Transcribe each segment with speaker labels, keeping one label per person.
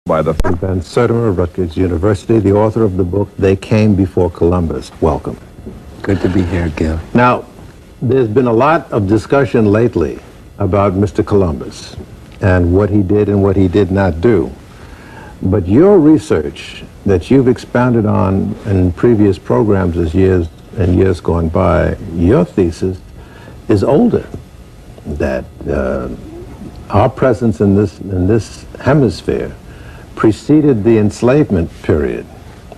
Speaker 1: by the Van Sertimer of Rutgers University, the author of the book, They Came Before Columbus. Welcome.
Speaker 2: Good to be here, Gil.
Speaker 1: Now, there's been a lot of discussion lately about Mr. Columbus and what he did and what he did not do. But your research that you've expounded on in previous programs as years going by, your thesis is older, that our presence in this hemisphere preceded the enslavement period,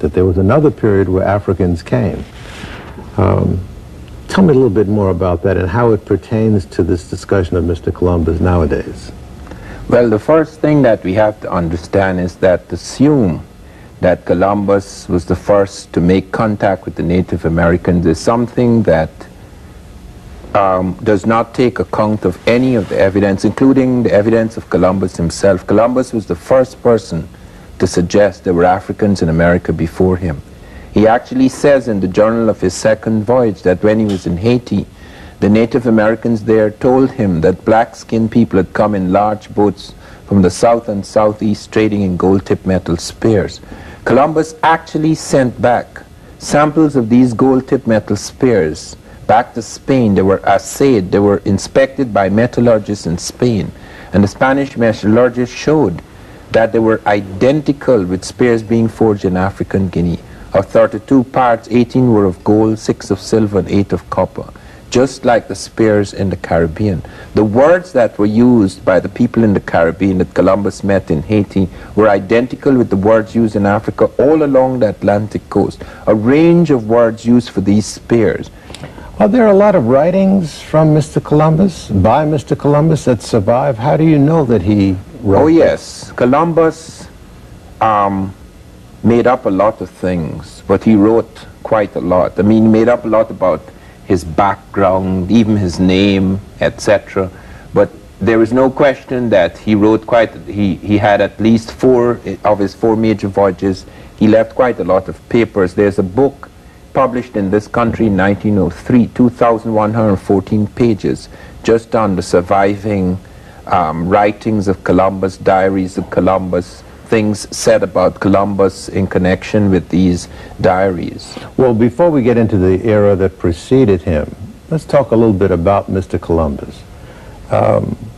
Speaker 1: that there was another period where Africans came. Tell me a little bit more about that and how it pertains to this discussion of Mr. Columbus nowadays.
Speaker 2: Well, the first thing that we have to understand is that to assume that Columbus was the first to make contact with the Native Americans is something that does not take account of any of the evidence, including the evidence of Columbus himself. Columbus was the first person to suggest there were Africans in America before him. He actually says in the journal of his second voyage that when he was in Haiti, the Native Americans there told him that black-skinned people had come in large boats from the south and southeast trading in gold-tipped metal spears. Columbus actually sent back samples of these gold-tipped metal spears back to Spain. They were assayed, they were inspected by metallurgists in Spain, and the Spanish metallurgists showed that they were identical with spears being forged in African Guinea. Of 32 parts, 18 were of gold, 6 of silver, and 8 of copper, just like the spears in the Caribbean. The words that were used by the people in the Caribbean that Columbus met in Haiti were identical with the words used in Africa all along the Atlantic coast, a range of words used for these spears.
Speaker 1: Are there a lot of writings from Mr. Columbus, by Mr. Columbus, that survive? How do you know that he wrote?
Speaker 2: Oh, yes. Columbus made up a lot of things, but he wrote quite a lot. I mean, he made up a lot about his background, even his name, etc. But there is no question that he wrote he had at least 4 of his 4 major voyages. He left quite a lot of papers. There's a book published in this country in 1903, 2,114 pages, just on the surviving writings of Columbus, diaries of Columbus, things said about Columbus in connection with these diaries.
Speaker 1: Well, before we get into the era that preceded him, let's talk a little bit about Mr. Columbus.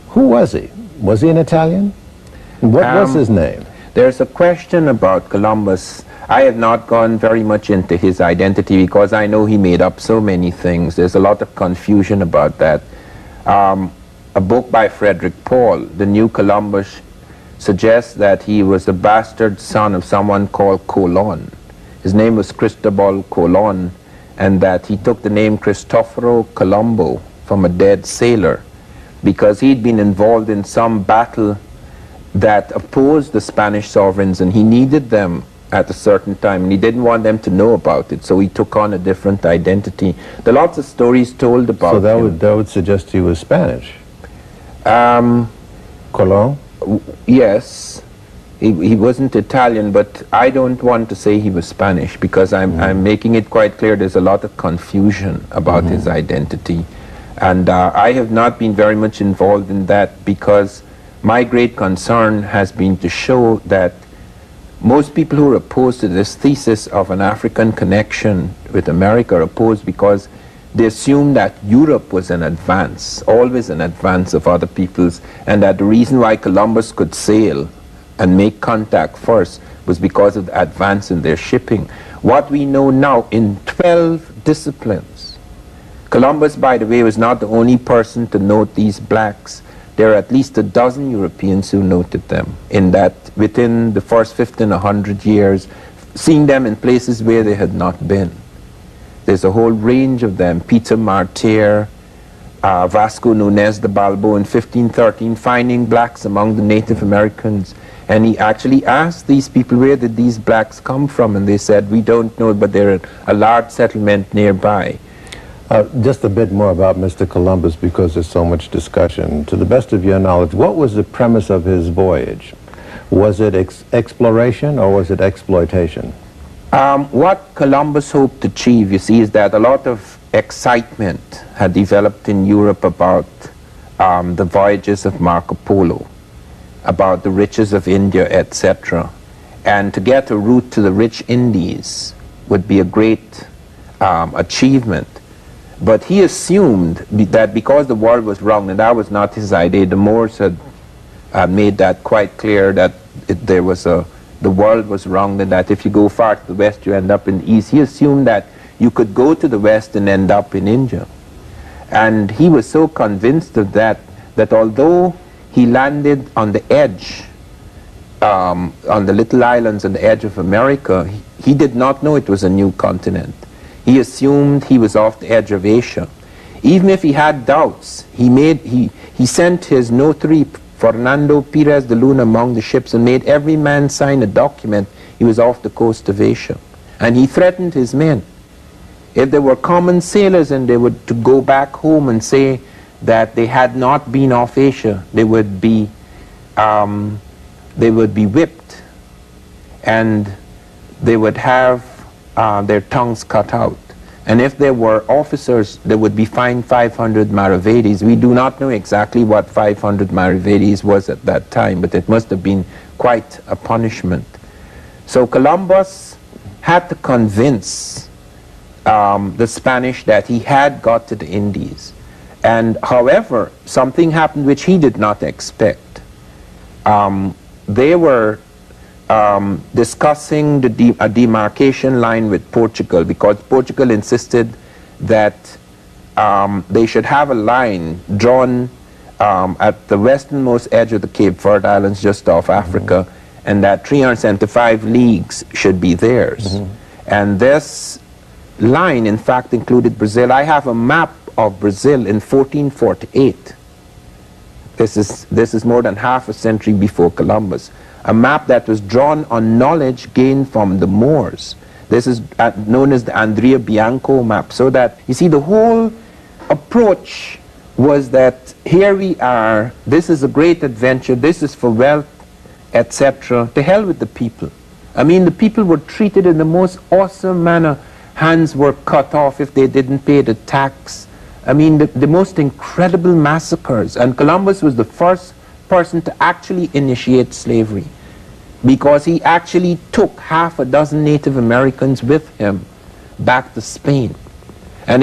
Speaker 1: Who was he? Was he an Italian? What was his name?
Speaker 2: There's a question about Columbus. I have not gone very much into his identity because I know he made up so many things. There's a lot of confusion about that. A book by Frederick Paul, The New Columbus, suggests that he was the bastard son of someone called Colon. His name was Cristobal Colon, and that he took the name Cristoforo Colombo from a dead sailor because he'd been involved in some battle that opposed the Spanish sovereigns, and he needed them at a certain time, and he didn't want them to know about it, so he took on a different identity. There are lots of stories told about him.
Speaker 1: So that would suggest he was Spanish. Colon?
Speaker 2: Yes. He wasn't Italian, but I don't want to say he was Spanish because I'm making it quite clear there's a lot of confusion about his identity. And I have not been very much involved in that because my great concern has been to show that most people who are opposed to this thesis of an African connection with America are opposed because they assume that Europe was in advance, always in advance of other peoples, and that the reason why Columbus could sail and make contact first was because of the advance in their shipping. What we know now in 12 disciplines, Columbus, by the way, was not the only person to note these blacks. There are at least a dozen Europeans who noted them, in that within the first 50 and 100 years, seeing them in places where they had not been. There's a whole range of them. Peter Martyr, Vasco Nuñez de Balbo in 1513, finding blacks among the Native Americans. And he actually asked these people, where did these blacks come from? And they said, we don't know, but they're a large settlement nearby.
Speaker 1: Just a bit more about Mr. Columbus because there's so much discussion. To the best of your knowledge, what was the premise of his voyage? Was it exploration or was it exploitation?
Speaker 2: What Columbus hoped to achieve, you see, is that a lot of excitement had developed in Europe about the voyages of Marco Polo. about the riches of India, etc. And to get a route to the rich Indies would be a great achievement. But he assumed that because the world was wrong, and that was not his idea. The Moors had made that quite clear, that the world was wrong, and that if you go far to the west, you end up in the east. He assumed that you could go to the west and end up in India. And he was so convinced of that, that although he landed on the edge, on the little islands on the edge of America, he did not know it was a new continent. He assumed he was off the edge of Asia. Even if he had doubts, he sent his notary, Fernando Perez de Luna, among the ships and made every man sign a document he was off the coast of Asia. And he threatened his men. If there were common sailors and they were to go back home and say that they had not been off Asia, they would be whipped, and they would have their tongues cut out. And if there were officers, they would be fined 500 maravedis. We do not know exactly what 500 maravedis was at that time, but it must have been quite a punishment. So Columbus had to convince the Spanish that he had got to the Indies. And however, something happened which he did not expect. They were discussing a demarcation line with Portugal, because Portugal insisted that they should have a line drawn at the westernmost edge of the Cape Verde Islands, just off Africa, and that 375 leagues should be theirs. And this line, in fact, included Brazil. I have a map of Brazil in 1448. This is more than half a century before Columbus. A map that was drawn on knowledge gained from the Moors. This is known as the Andrea Bianco map. So that, you see, the whole approach was that here we are, this is a great adventure, this is for wealth, etc. To hell with the people. I mean, the people were treated in the most awesome manner. Hands were cut off if they didn't pay the tax. I mean, the most incredible massacres. And Columbus was the first person to actually initiate slavery, because he actually took half a dozen Native Americans with him back to Spain. And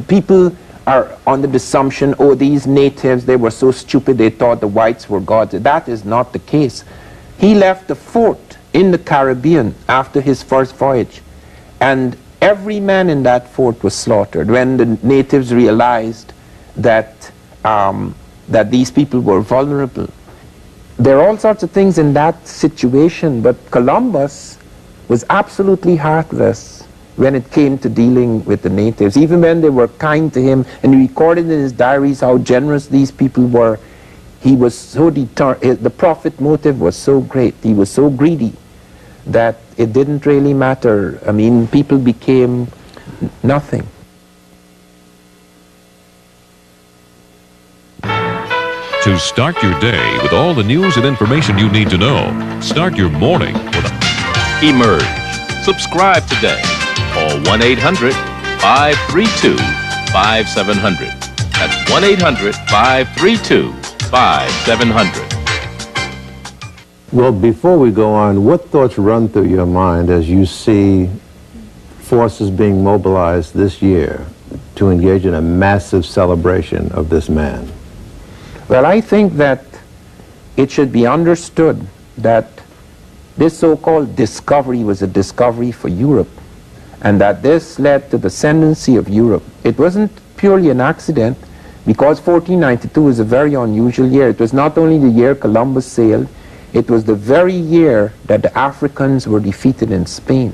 Speaker 2: people are under the assumption, oh, these natives, they were so stupid they thought the whites were gods. That is not the case. He left a fort in the Caribbean after his first voyage, and every man in that fort was slaughtered when the natives realized that that these people were vulnerable. There are all sorts of things in that situation, but Columbus was absolutely heartless when it came to dealing with the natives. Even when they were kind to him, and he recorded in his diaries how generous these people were, he was so determined. The profit motive was so great, he was so greedy, that it didn't really matter. I mean, people became nothing.
Speaker 3: To start your day with all the news and information you need to know, start your morning with
Speaker 4: Emerge. Subscribe today. Call 1-800-532-5700. That's 1-800-532-5700.
Speaker 1: Well, before we go on, what thoughts run through your mind as you see forces being mobilized this year to engage in a massive celebration of this man?
Speaker 2: Well, I think that it should be understood that this so-called discovery was a discovery for Europe, and that this led to the ascendancy of Europe. It wasn't purely an accident, because 1492 was a very unusual year. It was not only the year Columbus sailed, it was the very year that the Africans were defeated in Spain.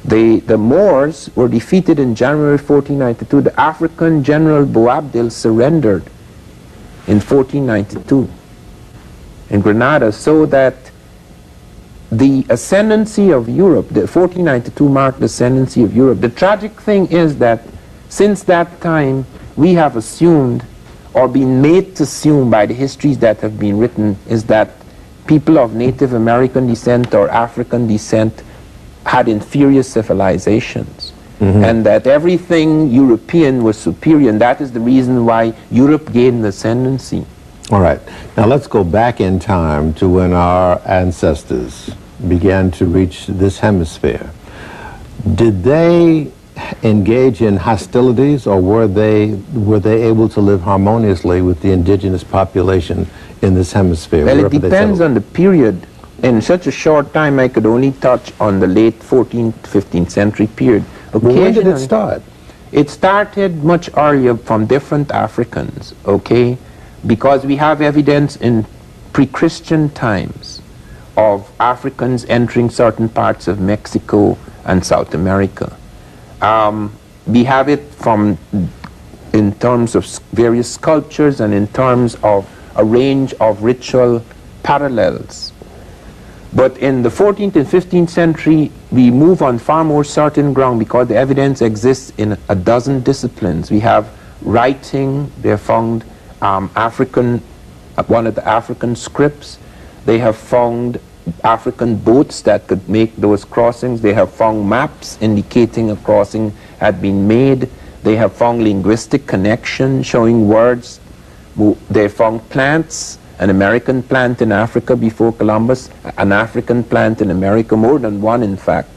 Speaker 2: The Moors were defeated in January 1492. The African general Boabdil surrendered in 1492 in Granada, so that the ascendancy of Europe, the 1492 marked the ascendancy of Europe. The tragic thing is that since that time, we have assumed, or been made to assume by the histories that have been written, is that people of Native American descent or African descent had inferior civilizations, and that everything European was superior, and that is the reason why Europe gained the ascendancy.
Speaker 1: All right. Now let's go back in time to when our ancestors began to reach this hemisphere. Did they engage in hostilities, or were they able to live harmoniously with the indigenous population in this hemisphere?
Speaker 2: Well, it depends on the period. In such a short time, I could only touch on the late 14th, 15th century period.
Speaker 1: Well, when did it start?
Speaker 2: It started much earlier from different Africans, okay? Because we have evidence in pre-Christian times of Africans entering certain parts of Mexico and South America. We have it from in terms of various sculptures and in terms of a range of ritual parallels. But in the 14th and 15th century, we move on far more certain ground because the evidence exists in a dozen disciplines. We have writing. They have found one of the African scripts. They have found African boats that could make those crossings. They have found maps indicating a crossing had been made. They have found linguistic connection showing words. They found plants, an American plant in Africa before Columbus, an African plant in America, more than one in fact,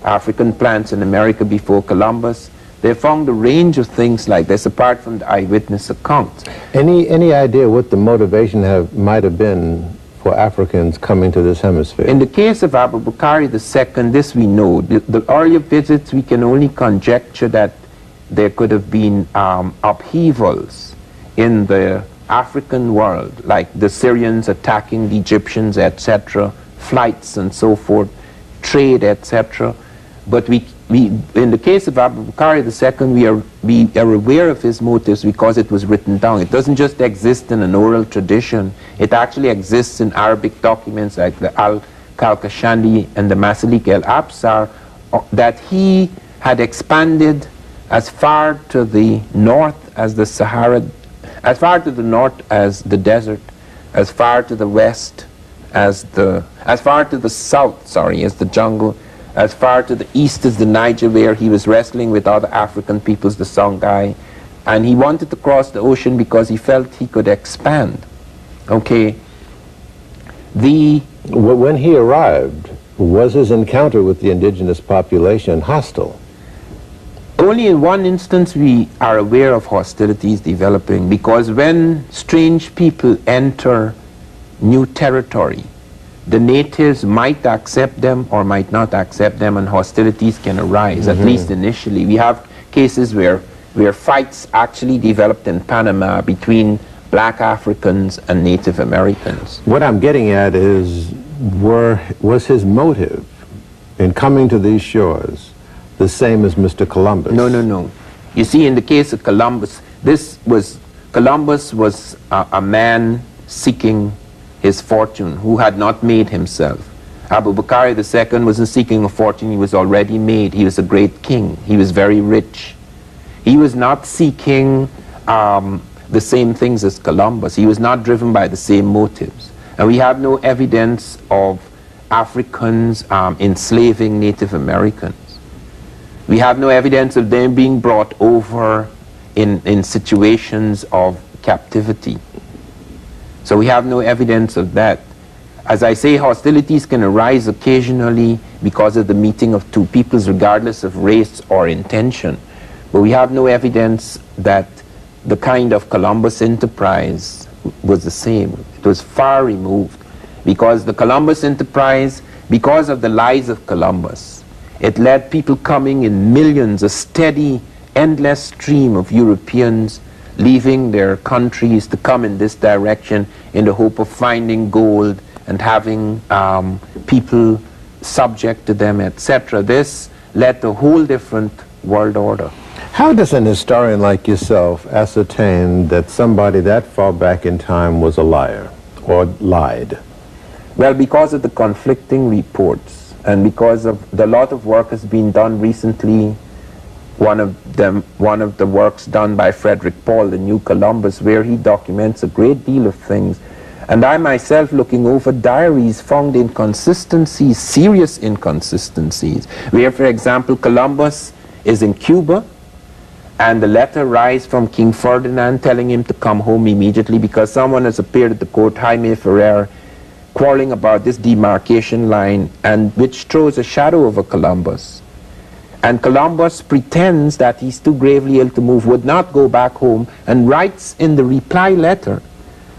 Speaker 2: African plants in America before Columbus. They found a range of things like this apart from the eyewitness accounts.
Speaker 1: Any idea what the motivation might have been for Africans coming to this hemisphere?
Speaker 2: In the case of Abubakari II, this we know. The earlier visits, we can only conjecture that there could have been upheavals in the African world, like the Syrians attacking the Egyptians, etc., flights and so forth, trade, etc. But we in the case of Abubakari II, we are aware of his motives because it was written down. It doesn't just exist in an oral tradition. It actually exists in Arabic documents like the Al-Kalkashandi and the Masalik al-Absar, that he had expanded as far to the north as the Sahara, as far to the north as the desert, as far to the west as far to the south, as the jungle, as far to the east as the Niger, where he was wrestling with other African peoples, the Songhai, and he wanted to cross the ocean because he felt he could expand. Okay.
Speaker 1: When he arrived, was his encounter with the indigenous population hostile?
Speaker 2: Only in one instance we are aware of hostilities developing, because when strange people enter new territory, the natives might accept them or might not accept them, and hostilities can arise, at least initially. We have cases where fights actually developed in Panama between black Africans and Native Americans.
Speaker 1: What I'm getting at is, was his motive in coming to these shores the same as Mr. Columbus?
Speaker 2: No. You see, in the case of Columbus, Columbus was a man seeking his fortune, who had not made himself. Abubakari II wasn't seeking a fortune, he was already made. He was a great king. He was very rich. He was not seeking the same things as Columbus. He was not driven by the same motives. And we have no evidence of Africans enslaving Native Americans. We have no evidence of them being brought over in situations of captivity. So we have no evidence of that. As I say, hostilities can arise occasionally because of the meeting of two peoples, regardless of race or intention. But we have no evidence that the kind of Columbus enterprise was the same. It was far removed, because the Columbus enterprise, because of the lies of Columbus, it led people coming in millions, a steady, endless stream of Europeans leaving their countries to come in this direction in the hope of finding gold and having people subject to them, etc. This led to a whole different world order.
Speaker 1: How does an historian like yourself ascertain that somebody that far back in time was a liar or lied?
Speaker 2: Well, because of the conflicting reports, and because of the lot of work has been done recently. One of the works done by Frederick Paul, The New Columbus, where he documents a great deal of things. And I myself, looking over diaries, found inconsistencies, serious inconsistencies, where, for example, Columbus is in Cuba, and the letter arrives from King Ferdinand telling him to come home immediately because someone has appeared at the court, Jaime Ferrer, quarreling about this demarcation line, and which throws a shadow over Columbus. And Columbus pretends that he's too gravely ill to move, would not go back home, and writes in the reply letter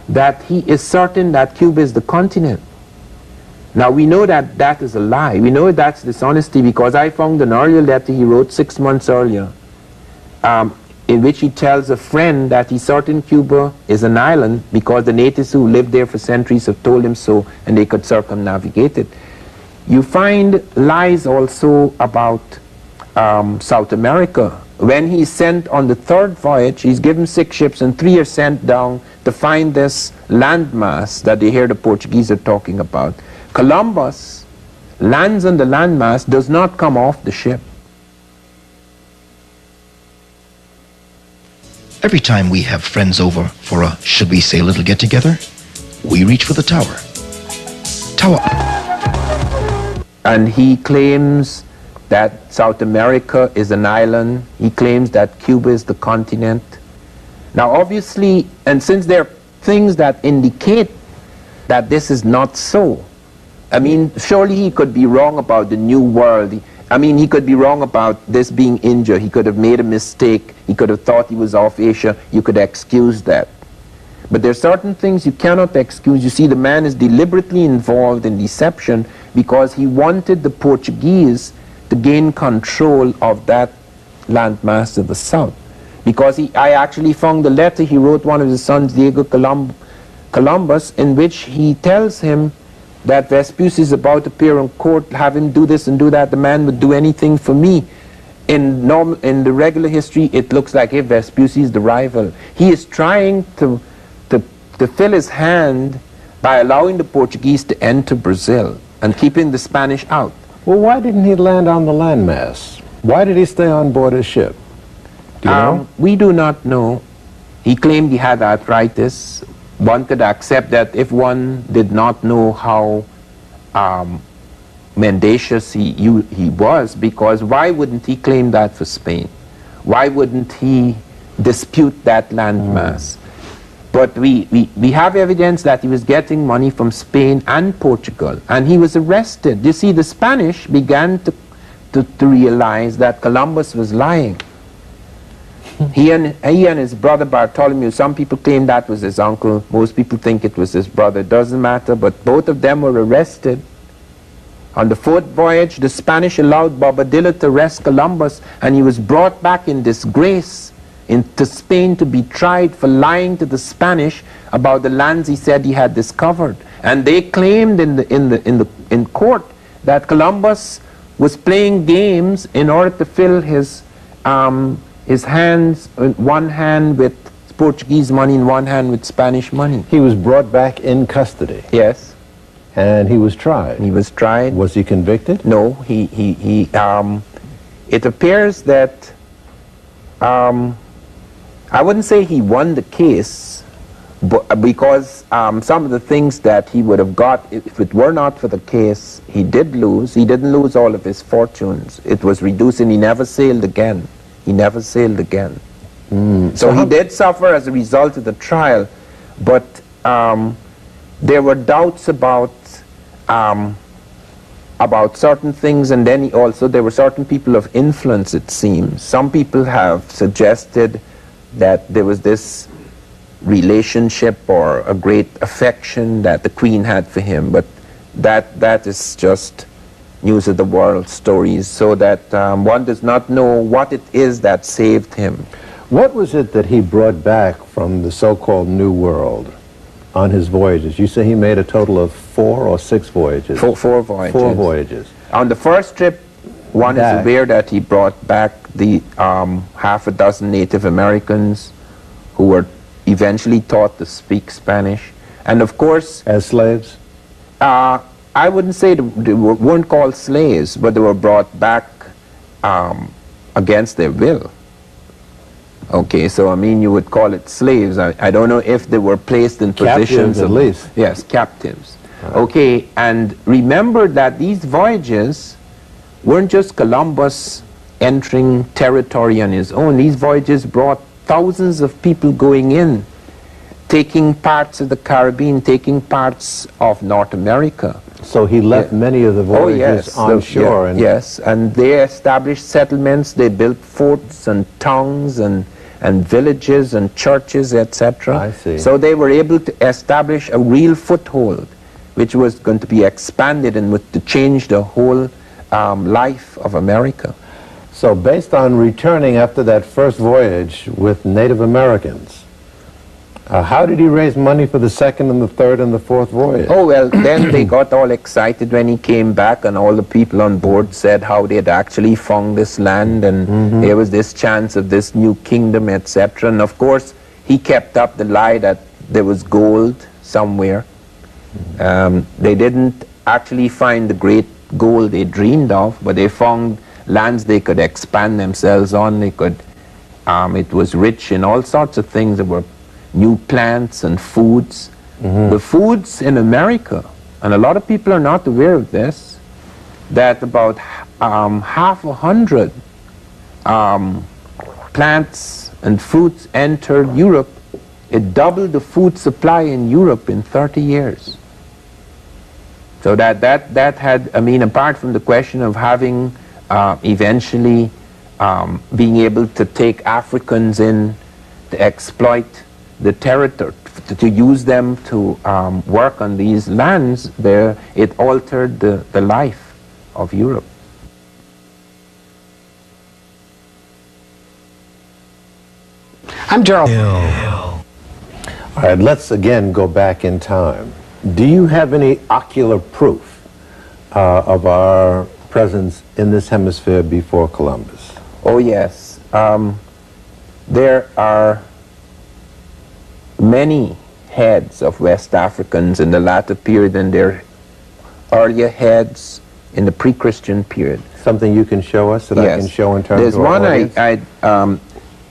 Speaker 2: that he is certain that Cuba is the continent. Now we know that that is a lie. We know that's dishonesty because I found an earlier letter he wrote 6 months earlier in which he tells a friend that he's certain Cuba is an island because the natives who lived there for centuries have told him so and they could circumnavigate it. You find lies also about South America. When he's sent on the third voyage, he's given 6 ships and 3 are sent down to find this landmass that they hear the Portuguese are talking about. Columbus lands on the landmass, does not come off the ship.
Speaker 5: Every time we have friends over for a, should we say, little get-together, we reach for the tower. Tower.
Speaker 2: And he claims that South America is an island. He claims that Cuba is the continent. Now obviously, and since there are things that indicate that this is not so, I mean, surely he could be wrong about the New World. I mean, he could be wrong about this being India. He could have made a mistake. He could have thought he was off Asia. You could excuse that. But there are certain things you cannot excuse. You see, the man is deliberately involved in deception because he wanted the Portuguese to gain control of that landmass to the south. Because I actually found the letter he wrote one of his sons, Diego Columbus, in which he tells him that Vespucci is about to appear in court, have him do this and do that. The man would do anything for me. In the regular history, it looks like, hey, Vespucci is the rival. He is trying to fill his hand by allowing the Portuguese to enter Brazil and keeping the Spanish out.
Speaker 1: Well, why didn't he land on the landmass? Why did he stay on board his ship? Do you know?
Speaker 2: We do not know. He claimed he had arthritis. One could accept that if one did not know how mendacious he was, because why wouldn't he claim that for Spain? Why wouldn't he dispute that landmass? But we have evidence that he was getting money from Spain and Portugal, and he was arrested. You see, the Spanish began to realize that Columbus was lying. He and his brother Bartholomew, some people claim that was his uncle, most people think it was his brother, it doesn't matter, but both of them were arrested. On the 4th voyage, the Spanish allowed Bobadilla to arrest Columbus, and he was brought back in disgrace into Spain to be tried for lying to the Spanish about the lands he said he had discovered. And they claimed in court that Columbus was playing games in order to fill his hands, one hand with Portuguese money and one hand with Spanish money.
Speaker 1: He was brought back in custody.
Speaker 2: Yes.
Speaker 1: And he was tried.
Speaker 2: He was tried.
Speaker 1: Was he convicted?
Speaker 2: No, it appears that, I wouldn't say he won the case, but because some of the things that he would have got, if it were not for the case, he did lose. He didn't lose all of his fortunes. It was reduced and he never sailed again. He never sailed again. So he did suffer as a result of the trial, but there were doubts about certain things, and then there were certain people of influence, it seems. Some people have suggested that there was this relationship or a great affection that the Queen had for him, but that is just news of the world stories, so that one does not know what it is that saved him.
Speaker 1: What was it that he brought back from the so-called New World on his voyages? You say he made a total of 4 or 6 voyages?
Speaker 2: 4 voyages.
Speaker 1: 4 voyages.
Speaker 2: On the first trip, one is aware that he brought back the half a dozen Native Americans who were eventually taught to speak Spanish. And of course...
Speaker 1: As slaves?
Speaker 2: I wouldn't say they weren't called slaves, but they were brought back against their will. Okay, so I mean, you would call it slaves. I don't know if they were placed in positions
Speaker 1: at least.
Speaker 2: Yes, captives. Right. Okay, and remember that these voyages weren't just Columbus entering territory on his own. These voyages brought thousands of people going in, taking parts of the Caribbean, taking parts of North America.
Speaker 1: So he left many of the voyages on shore. And
Speaker 2: yes, and they established settlements, they built forts and towns and villages and churches, etc.
Speaker 1: I see.
Speaker 2: So they were able to establish a real foothold, which was going to be expanded and to change the whole life of America.
Speaker 1: So based on returning after that first voyage with Native Americans, how did he raise money for the second and the third and the fourth voyage?
Speaker 2: Oh, well, then they got all excited when he came back, and all the people on board said how they had actually found this land, and there was this chance of this new kingdom, etc. And of course, he kept up the lie that there was gold somewhere. They didn't actually find the great gold they dreamed of, but they found lands they could expand themselves on. They could, it was rich in all sorts of things. There were new plants and foods. The foods in America, and a lot of people are not aware of this, that about half a hundred plants and fruits entered Europe. It doubled the food supply in Europe in 30 years. So that had, I mean, apart from the question of having eventually being able to take Africans in to exploit the territory, to use them to work on these lands, there it altered the life of Europe.
Speaker 6: I'm Gerald.
Speaker 1: All right, let's again go back in time. Do you have any ocular proof of our presence in this hemisphere before Columbus?
Speaker 2: Oh yes. There are many heads of West Africans in the latter period and their earlier heads in the pre-Christian period.
Speaker 1: Something you can show us that I can show in terms
Speaker 2: There's
Speaker 1: of our
Speaker 2: one
Speaker 1: audience?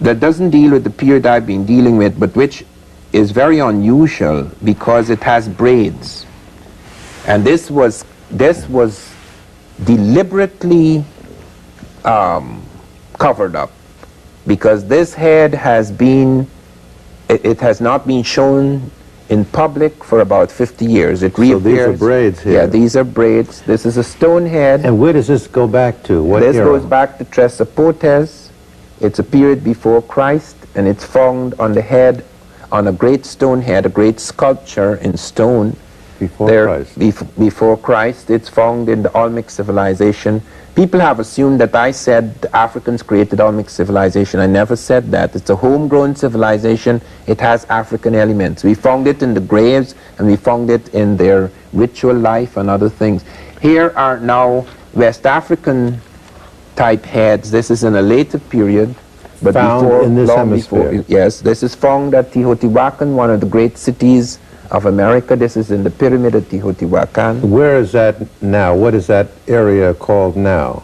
Speaker 2: that doesn't deal with the period I've been dealing with, but which is very unusual because it has braids. And this was deliberately covered up, because this head has been, it has not been shown in public for about 50 years. It reappears.
Speaker 1: So these are braids here.
Speaker 2: Yeah, these are braids. This is a stone head.
Speaker 1: And where does this go back to? What
Speaker 2: This
Speaker 1: era?
Speaker 2: goes back to Tresapotes. It's a period before Christ, and it's found on the head, on a great stone head, a great sculpture in stone.
Speaker 1: Before Christ.
Speaker 2: Before Christ. It's found in the Olmec civilization. People have assumed that I said the Africans created Olmec civilization. I never said that. It's a homegrown civilization. It has African elements. We found it in the graves, and we found it in their ritual life and other things. Here are now West African type heads. This is in a later period, but
Speaker 1: Found
Speaker 2: before,
Speaker 1: in this
Speaker 2: long
Speaker 1: hemisphere.
Speaker 2: before. Yes, this is found at Teotihuacan, one of the great cities of America. This is in the pyramid of Teotihuacan.
Speaker 1: Where is that now? What is that area called now?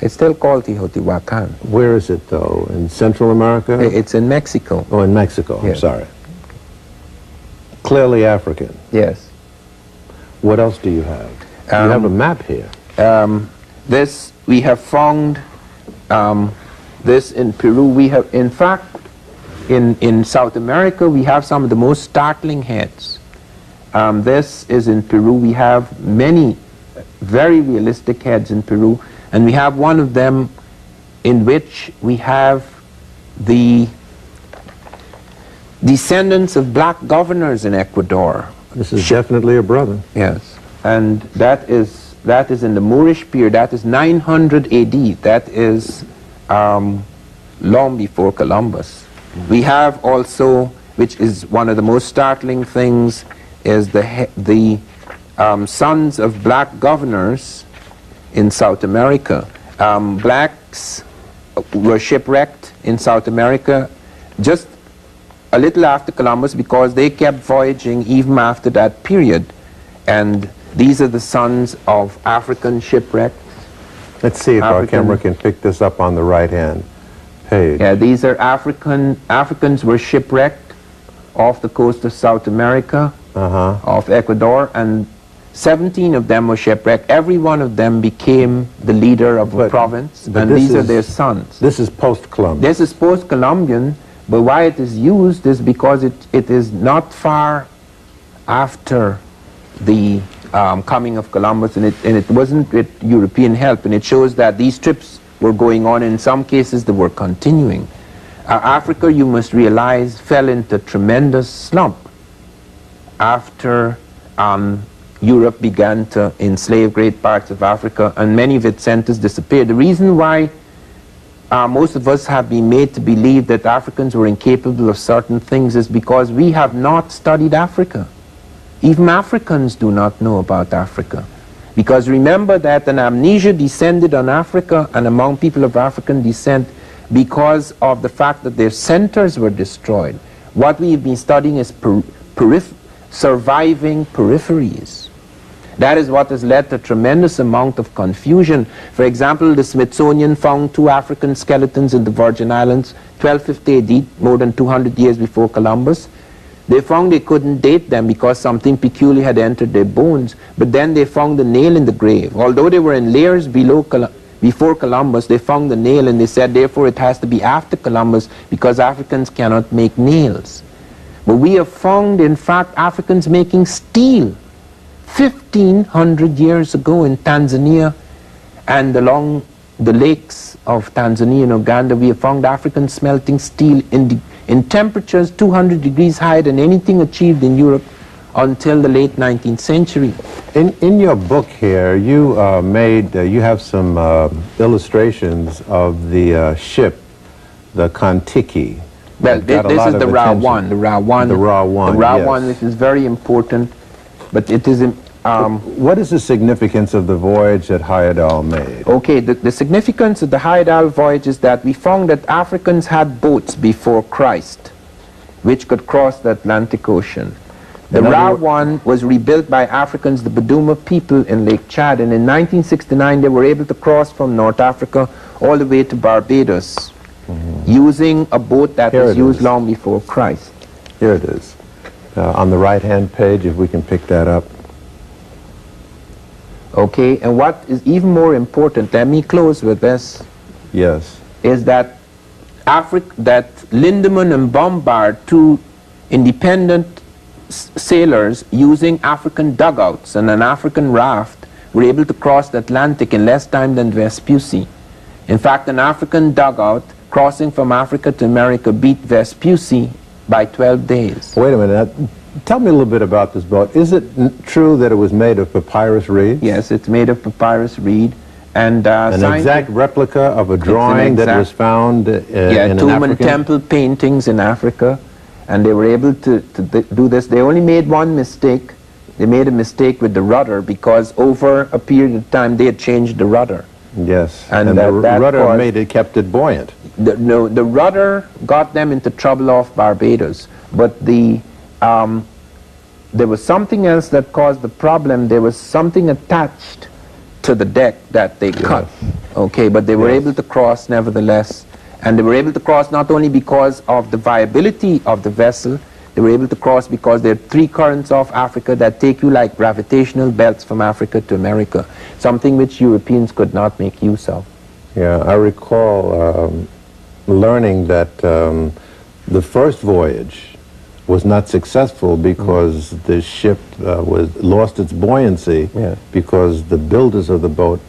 Speaker 2: It's still called Teotihuacan.
Speaker 1: Where is it, though? In Central America?
Speaker 2: It's in Mexico.
Speaker 1: Oh, in Mexico. I'm
Speaker 2: Yes.
Speaker 1: sorry. Clearly African.
Speaker 2: Yes.
Speaker 1: What else do you have? You have a map here.
Speaker 2: This, we have found this in Peru. We have, in fact, in South America, we have some of the most startling heads. This is in Peru. We have many very realistic heads in Peru, and we have one of them in which we have the descendants of black governors in Ecuador.
Speaker 1: This is definitely a brother.
Speaker 2: Yes, and that is in the Moorish period. That is 900 AD. That is long before Columbus. We have also, which is one of the most startling things, is the sons of black governors in South America. Blacks were shipwrecked in South America just a little after Columbus, because they kept voyaging even after that period. And these are the sons of African shipwrecks.
Speaker 1: Let's see if our camera can pick this up on the right-hand page.
Speaker 2: Yeah, these are Africans were shipwrecked off the coast of South America, off Ecuador, and 17 of them were shipwrecked. Every one of them became the leader of a
Speaker 1: But-
Speaker 2: province,
Speaker 1: but
Speaker 2: and
Speaker 1: this
Speaker 2: these are
Speaker 1: is-
Speaker 2: their sons.
Speaker 1: This is post-Columbus.
Speaker 2: This is post-Columbian, but why it is used is because it is not far after the coming of Columbus, and it wasn't with European help, and it shows that these trips were going on. In some cases, they were continuing. Africa, you must realize, fell into tremendous slump after Europe began to enslave great parts of Africa, and many of its centers disappeared. The reason why most of us have been made to believe that Africans were incapable of certain things is because we have not studied Africa. Even Africans do not know about Africa. Because remember that an amnesia descended on Africa and among people of African descent because of the fact that their centers were destroyed. What we've been studying is surviving peripheries. That is what has led to a tremendous amount of confusion. For example, the Smithsonian found 2 African skeletons in the Virgin Islands, 1250 AD, more than 200 years before Columbus. They found they couldn't date them because something peculiar had entered their bones, but then they found the nail in the grave. Although they were in layers before Columbus, they found the nail, and they said therefore it has to be after Columbus because Africans cannot make nails. But we have found, in fact, Africans making steel 1,500 years ago in Tanzania, and along the lakes of Tanzania and Uganda, we have found Africans smelting steel in temperatures 200 degrees higher than anything achieved in Europe until the late 19th century.
Speaker 1: In your book here, you you have some illustrations of the ship, the Kon-Tiki.
Speaker 2: Well,
Speaker 1: Got a
Speaker 2: this
Speaker 1: lot
Speaker 2: is
Speaker 1: of
Speaker 2: the
Speaker 1: attention.
Speaker 2: Ra-1. The Ra-1.
Speaker 1: The Ra-1,
Speaker 2: The Ra-1,
Speaker 1: yes.
Speaker 2: which is very important, but it is...
Speaker 1: What is the significance of the voyage that Heyerdahl made?
Speaker 2: Okay, the significance of the Heyerdahl voyage is that we found that Africans had boats before Christ, which could cross the Atlantic Ocean. The
Speaker 1: In other
Speaker 2: Ra-1 was rebuilt by Africans, the Baduma people in Lake Chad, and in 1969 they were able to cross from North Africa all the way to Barbados, using a boat that
Speaker 1: Here
Speaker 2: was
Speaker 1: it
Speaker 2: used
Speaker 1: is.
Speaker 2: long before Christ.
Speaker 1: Here it is. On the right-hand page, if we can pick that up.
Speaker 2: Okay, and what is even more important, let me close with this,
Speaker 1: Yes.
Speaker 2: is that that Lindemann and Bombard, 2 independent sailors using African dugouts and an African raft, were able to cross the Atlantic in less time than Vespucci. In fact, an African dugout crossing from Africa to America beat Vespucci by 12 days.
Speaker 1: Wait a minute. Tell me a little bit about this boat. Is it true that it was made of papyrus reeds?
Speaker 2: Yes, it's made of papyrus reed, and
Speaker 1: An exact replica of a drawing that
Speaker 2: exact-
Speaker 1: was found in an
Speaker 2: tomb and
Speaker 1: African...
Speaker 2: temple paintings in Africa, and they were able to do this. They only made one mistake. They made a mistake with the rudder because over a period of time they had changed the rudder.
Speaker 1: Yes,
Speaker 2: And
Speaker 1: and the
Speaker 2: that
Speaker 1: rudder
Speaker 2: caused-
Speaker 1: kept it buoyant.
Speaker 2: The rudder got them into trouble off Barbados, but there was something else that caused the problem. There was something attached to the deck that they cut. Okay, but they were
Speaker 1: Yes.
Speaker 2: able to cross nevertheless, and they were able to cross not only because of the viability of the vessel, they were able to cross because there are 3 currents off Africa that take you like gravitational belts from Africa to America, something which Europeans could not make use of.
Speaker 1: Yeah, I recall learning that the first voyage was not successful because the ship lost its buoyancy because the builders of the boat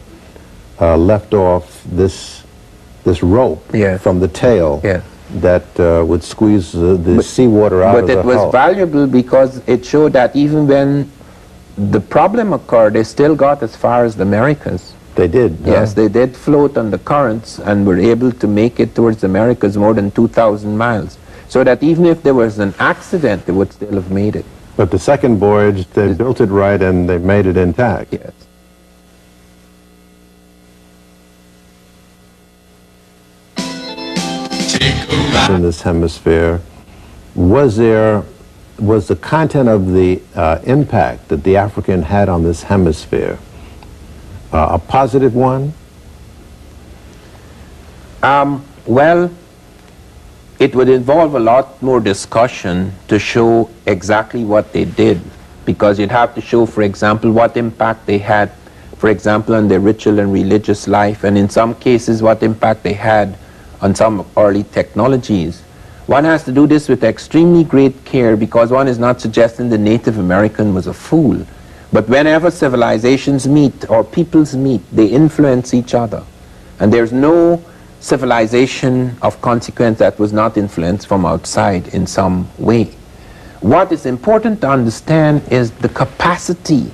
Speaker 1: left off this rope
Speaker 2: Yes.
Speaker 1: from the tail
Speaker 2: Yes.
Speaker 1: that would squeeze the seawater out of
Speaker 2: But
Speaker 1: the
Speaker 2: it was
Speaker 1: hull.
Speaker 2: valuable because it showed that even when the problem occurred, they still got as far as the Americas.
Speaker 1: They did.
Speaker 2: Yes, they did float on the currents and were able to make it towards the Americas more than 2,000 miles. So that even if there was an accident, they would still have made it.
Speaker 1: But the second voyage, they built it right and they made it intact.
Speaker 2: Yes.
Speaker 1: In this hemisphere, was the content of the impact that the African had on this hemisphere a positive one?
Speaker 2: Well, it would involve a lot more discussion to show exactly what they did. because you'd have to show, for example, what impact they had, for example, on their ritual and religious life, and in some cases what impact they had on some early technologies. One has to do this with extremely great care, because one is not suggesting the Native American was a fool. But whenever civilizations meet or peoples meet, they influence each other. And there's no civilization of consequence that was not influenced from outside in some way. What is important to understand is the capacity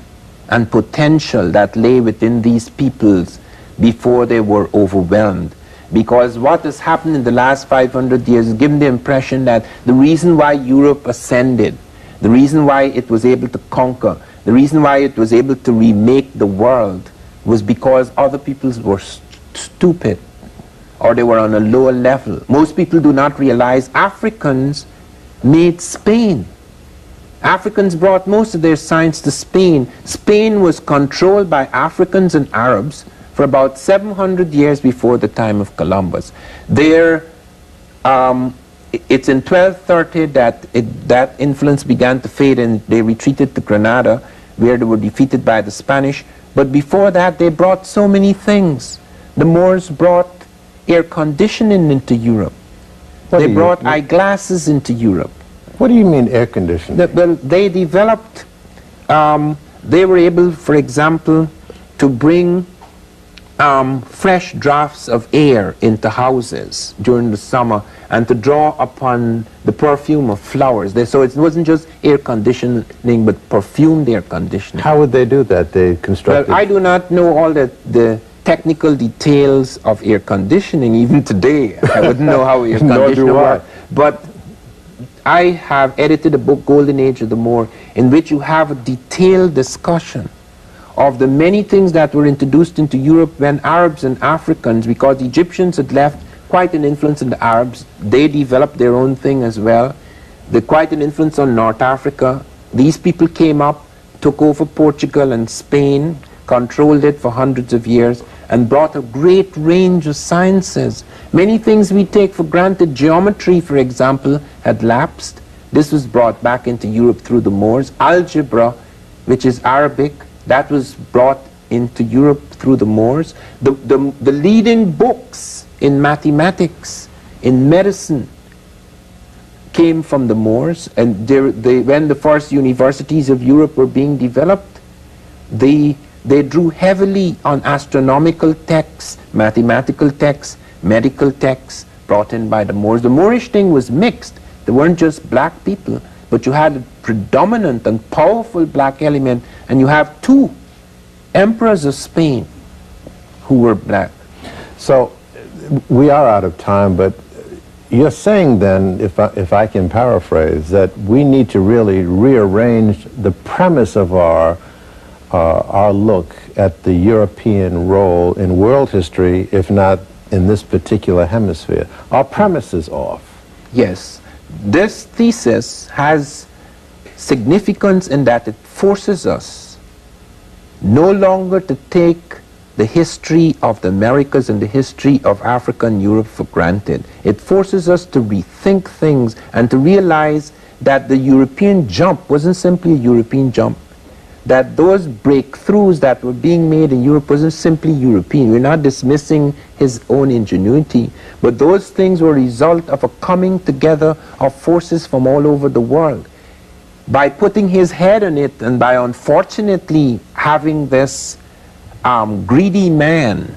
Speaker 2: and potential that lay within these peoples before they were overwhelmed. Because what has happened in the last 500 years has given the impression that the reason why Europe ascended, the reason why it was able to conquer, the reason why it was able to remake the world was because other peoples were stupid, or they were on a lower level. Most people do not realize Africans made Spain. Africans brought most of their science to Spain. Spain was controlled by Africans and Arabs for about 700 years before the time of Columbus. It's in 1230 that that influence began to fade, and they retreated to Granada, where they were defeated by the Spanish. But before that, they brought so many things. The Moors brought air conditioning into Europe. They brought eyeglasses into Europe.
Speaker 1: What do you mean air conditioning?
Speaker 2: Well, they developed, they were able, for example, to bring fresh drafts of air into houses during the summer, and to draw upon the perfume of flowers. So it wasn't just air conditioning, but perfumed air conditioning.
Speaker 1: How would they do that? They constructed...
Speaker 2: Well, I do not know all the technical details of air conditioning even today. I wouldn't know how air conditioning works. But I have edited a book, Golden Age of the Moor, in which you have a detailed discussion of the many things that were introduced into Europe when Arabs and Africans, because the Egyptians had left quite an influence on the Arabs, they developed their own thing as well. They quite an influence on North Africa. These people came up, took over Portugal and Spain, controlled it for hundreds of years, and brought a great range of sciences. Many things we take for granted, geometry, for example, had lapsed. This was brought back into Europe through the Moors. Algebra, which is Arabic, that was brought into Europe through the Moors. The leading books in mathematics, in medicine, came from the Moors. And when the first universities of Europe were being developed, they drew heavily on astronomical texts, mathematical texts, medical texts brought in by the Moors. The Moorish thing was mixed. There weren't just black people, but you had a predominant and powerful black element, and you have two emperors of Spain who were black.
Speaker 1: So we are out of time, but you're saying then, if I can paraphrase, that we need to really rearrange the premise of our look at the European role in world history, if not in this particular hemisphere. Our premise is off.
Speaker 2: Yes. This thesis has significance in that it forces us no longer to take the history of the Americas and the history of Africa and Europe for granted. It forces us to rethink things and to realize that the European jump wasn't simply a European jump, that those breakthroughs that were being made in Europe wasn't simply European. We're not dismissing his own ingenuity, but those things were a result of a coming together of forces from all over the world. By putting his head on it, and by unfortunately having this greedy man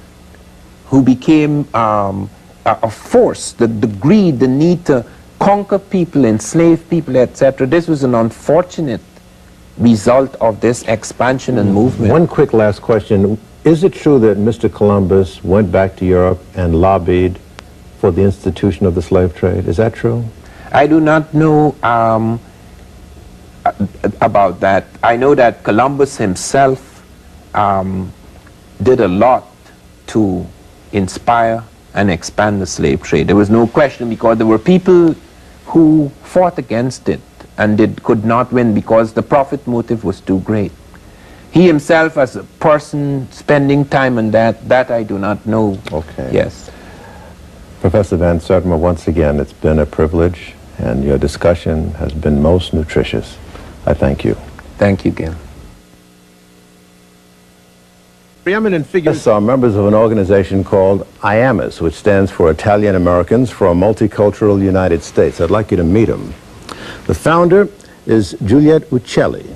Speaker 2: who became a force, the greed, the need to conquer people, enslave people, etc., this was an unfortunate result of this expansion and movement.
Speaker 1: One quick last question. Is it true that Mr. Columbus went back to Europe and lobbied for the institution of the slave trade? Is that true?
Speaker 2: I do not know about that. I know that Columbus himself did a lot to inspire and expand the slave trade. There was no question, because there were people who fought against it and could not win because the profit motive was too great. He himself, as a person spending time on that I do not know.
Speaker 1: Okay.
Speaker 2: Yes.
Speaker 1: Professor Van Sertima, once again, it's been a privilege, and your discussion has been most nutritious. I thank you.
Speaker 2: Thank you, Gil.
Speaker 1: Preeminent figures are members of an organization called IAMUS, which stands for Italian Americans for a Multicultural United States. I'd like you to meet them. The founder is Juliette Uccelli,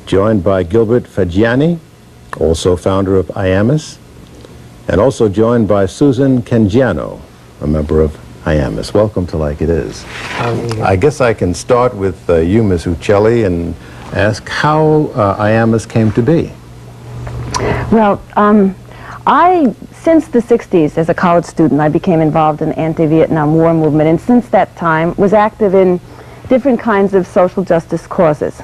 Speaker 1: joined by Gilbert Fagiani, also founder of IAMUS, and also joined by Susan Cangiano, a member of IAMUS. Welcome to Like It Is. I guess I can start with you, Ms. Uccelli, and ask how IAMUS came to be.
Speaker 7: Well, since the 60s, as a college student, I became involved in the anti-Vietnam War movement, and since that time was active in different kinds of social justice causes.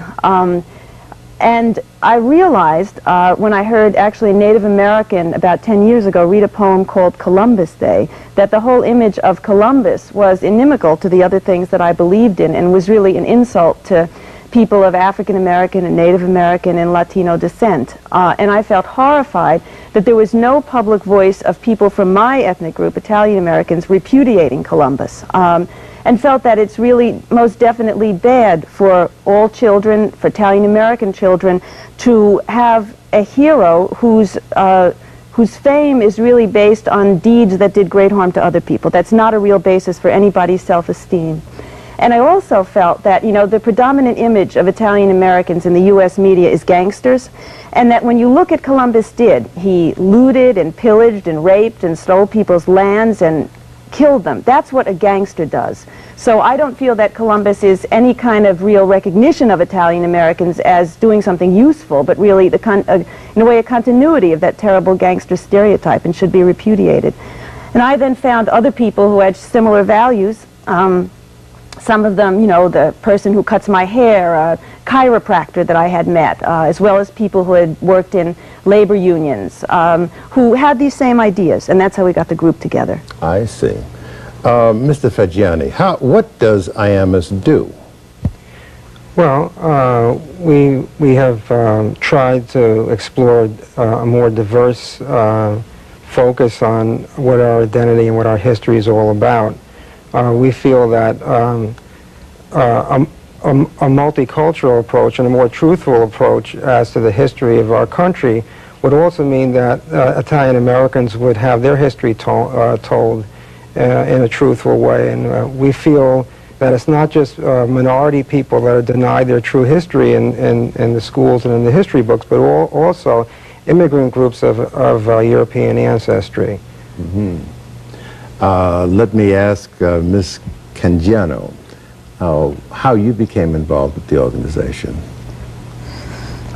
Speaker 7: And I realized when I heard actually a Native American about 10 years ago read a poem called Columbus Day, that the whole image of Columbus was inimical to the other things that I believed in and was really an insult to people of African American and Native American and Latino descent. And I felt horrified that there was no public voice of people from my ethnic group, Italian Americans, repudiating Columbus. And felt that it's really most definitely bad for all children, for Italian American children, to have a hero whose fame is really based on deeds that did great harm to other people. That's not a real basis for anybody's self-esteem. And I also felt that, you know, the predominant image of Italian Americans in the U.S. media is gangsters, and that when you look at Columbus did, he looted and pillaged and raped and stole people's lands and killed them. That's what a gangster does. So I don't feel that Columbus is any kind of real recognition of Italian Americans as doing something useful, but really in a way a continuity of that terrible gangster stereotype and should be repudiated. And I then found other people who had similar values. Some of them, you know, the person who cuts my hair, a chiropractor that I had met, as well as people who had worked in labor unions, who had these same ideas, and that's how we got the group together.
Speaker 1: I see. Mr. Fagiani, what does IAMUS do?
Speaker 8: Well, we have tried to explore a more diverse focus on what our identity and what our history is all about. We feel that a multicultural approach and a more truthful approach as to the history of our country would also mean that Italian Americans would have their history told in a truthful way. And we feel that it's not just minority people that are denied their true history in the schools and in the history books, but also immigrant groups of European ancestry.
Speaker 1: Mm-hmm. Let me ask Ms. Cangiano how you became involved with the organization.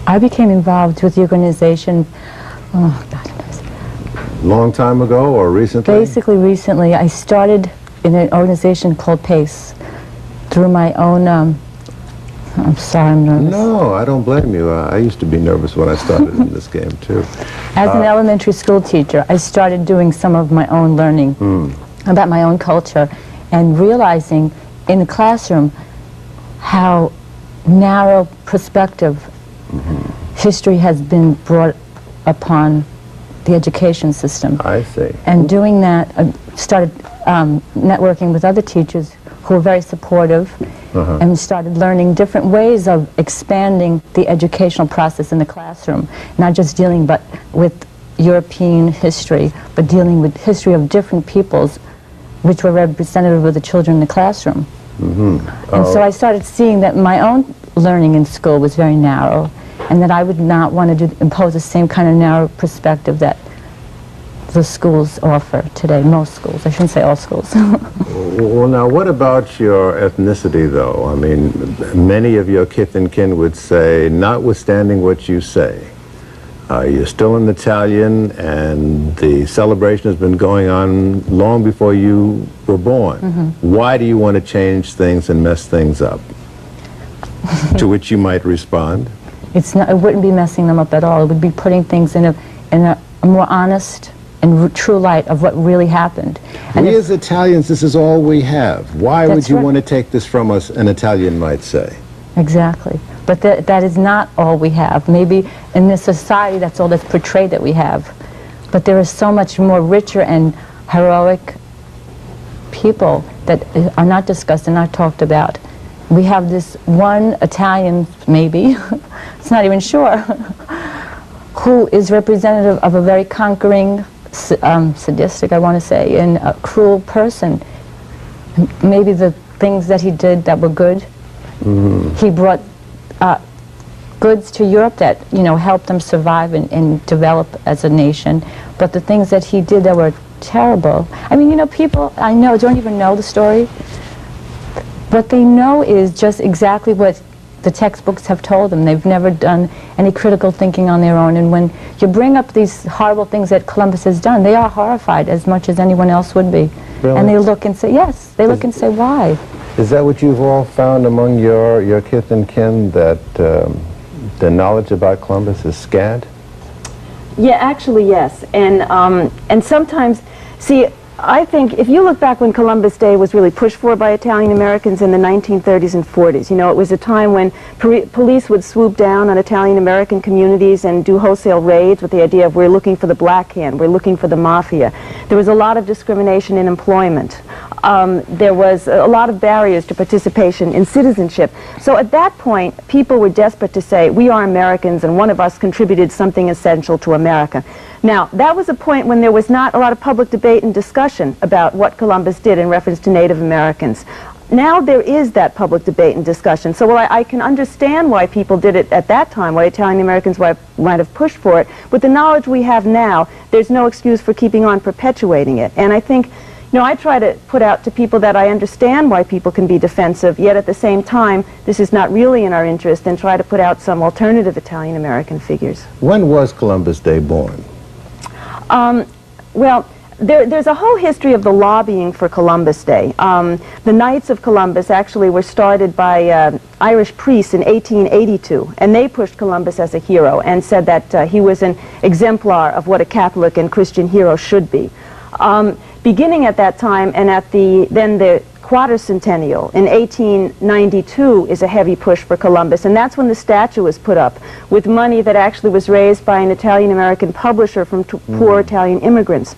Speaker 9: I became involved with the organization,
Speaker 1: long time ago or recently?
Speaker 9: Basically recently. I started in an organization called PACE through my own, I'm sorry, I'm nervous.
Speaker 1: No, I don't blame you. I used to be nervous when I started in this game too.
Speaker 9: As an elementary school teacher, I started doing some of my own learning about my own culture and realizing in the classroom how narrow perspective history has been brought upon the education system.
Speaker 1: I see.
Speaker 9: And doing that, I started networking with other teachers who were very supportive and started learning different ways of expanding the educational process in the classroom, not just dealing with European history, but dealing with history of different peoples which were representative of the children in the classroom. And so I started seeing that my own learning in school was very narrow, and that I would not want to impose the same kind of narrow perspective that the schools offer today, most schools. I shouldn't say all schools.
Speaker 1: Well, now, what about your ethnicity, though? I mean, many of your kith and kin would say, notwithstanding what you say, you're still an Italian, and the celebration has been going on long before you were born. Why do you want to change things and mess things up? To which you might respond?
Speaker 9: It's not. It wouldn't be messing them up at all. It would be putting things in a more honest and true light of what really happened. And
Speaker 1: we as Italians, this is all we have. Why would you want to take this from us, an Italian might say?
Speaker 9: Exactly. But that is not all we have. Maybe in this society that's all that's portrayed that we have. But there is so much more richer and heroic people that are not discussed and not talked about. we have this one Italian, maybe, it's not even sure, who is representative of a very conquering, sadistic, I want to say, and a cruel person. Maybe the things that he did that were good, he brought goods to Europe that, you know, helped them survive and develop as a nation. But the things that he did that were terrible, I mean, you know, people I know don't even know the story. What they know is just exactly what the textbooks have told them. They've never done any critical thinking on their own. And when you bring up these horrible things that Columbus has done, they are horrified as much as anyone else would be.
Speaker 1: Really?
Speaker 9: And they look and say, yes, they look and say, why?
Speaker 1: Is that what you've all found among your kith and kin, that the knowledge about Columbus is scant?
Speaker 7: Yeah, actually, yes. And sometimes, see, I think if you look back when Columbus Day was really pushed for by Italian Americans in the 1930s and 40s, you know, it was a time when police would swoop down on Italian American communities and do wholesale raids with the idea of we're looking for the black hand, we're looking for the mafia. There was a lot of discrimination in employment. There was a lot of barriers to participation in citizenship. So at that point, people were desperate to say, we are Americans and one of us contributed something essential to America. Now, that was a point when there was not a lot of public debate and discussion about what Columbus did in reference to Native Americans. Now there is that public debate and discussion. So while I can understand why people did it at that time, why Italian Americans might have pushed for it, with the knowledge we have now, there's no excuse for keeping on perpetuating it. And I think, you know, I try to put out to people that I understand why people can be defensive, yet at the same time, this is not really in our interest, and try to put out some alternative Italian American figures.
Speaker 1: When was Columbus Day born?
Speaker 7: Well, there's a whole history of the lobbying for Columbus Day. The Knights of Columbus actually were started by Irish priests in 1882, and they pushed Columbus as a hero and said that he was an exemplar of what a Catholic and Christian hero should be. Beginning at that time, and at the Quadricentennial in 1892 is a heavy push for Columbus, and that's when the statue was put up with money that actually was raised by an Italian-American publisher from poor Italian immigrants.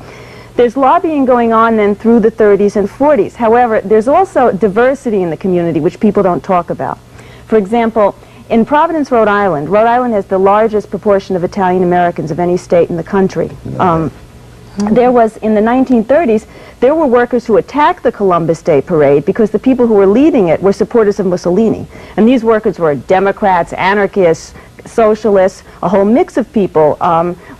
Speaker 7: There's lobbying going on then through the 30s and 40s. However, there's also diversity in the community, which people don't talk about. For example, in Providence, Rhode Island has the largest proportion of Italian-Americans of any state in the country. There was, in the 1930s, there were workers who attacked the Columbus Day parade because the people who were leading it were supporters of Mussolini. And these workers were Democrats, anarchists, socialists, a whole mix of people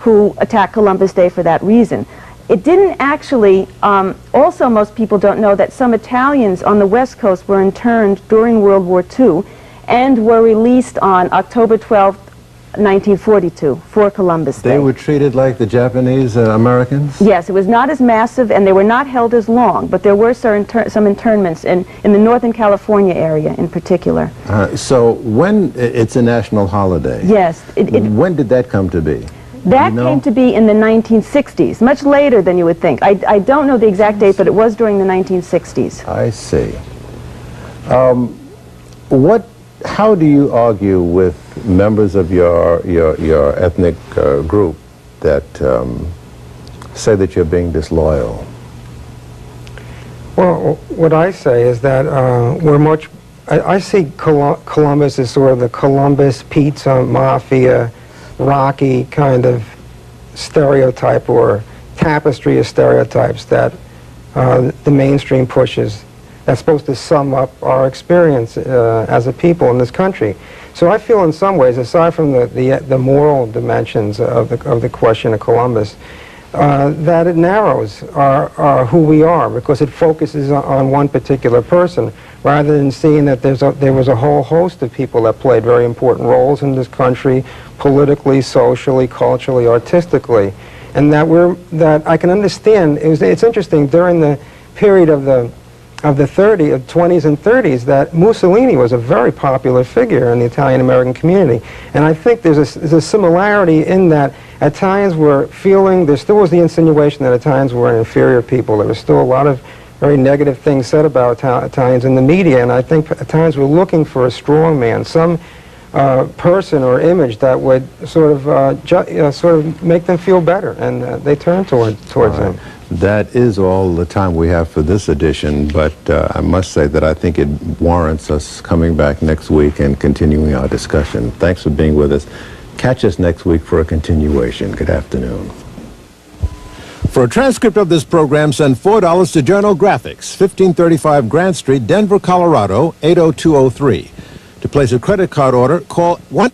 Speaker 7: who attacked Columbus Day for that reason. It didn't actually, also most people don't know that some Italians on the West Coast were interned during World War II and were released on October 12th, 1942 for Columbus Day.
Speaker 1: They were treated like the Japanese Americans?
Speaker 7: Yes, it was not as massive and they were not held as long, but there were some internments in the Northern California area in particular.
Speaker 1: So when it's a national holiday?
Speaker 7: Yes.
Speaker 1: When did that come to be?
Speaker 7: That came to be in the 1960s, much later than you would think. I don't know the exact date, but it was during the 1960s.
Speaker 1: I see. How do you argue with members of your ethnic group that say that you're being disloyal?
Speaker 8: Well, what I say is that I see Columbus as sort of the Columbus pizza mafia, Rocky kind of stereotype or tapestry of stereotypes that the mainstream pushes. That's supposed to sum up our experience as a people in this country. So I feel in some ways, aside from the moral dimensions of the question of Columbus, that it narrows who we are, because it focuses on one particular person, rather than seeing that there was a whole host of people that played very important roles in this country, politically, socially, culturally, artistically, and that I can understand. It's interesting, during the period of the 20s and 30s, that Mussolini was a very popular figure in the Italian-American community. And I think there's a similarity in that Italians were feeling, there still was the insinuation that Italians were an inferior people. There was still a lot of very negative things said about Italians in the media, and I think Italians were looking for a strong man, person or image that would sort of make them feel better, and they turn towards him.
Speaker 1: That is all the time we have for this edition, but I must say that I think it warrants us coming back next week and continuing our discussion. Thanks for being with us. Catch us next week for a continuation. Good afternoon. For a transcript of this program, send $4 to Journal Graphics, 1535 Grant Street, Denver, Colorado, 80203. To place a credit card order, call 1...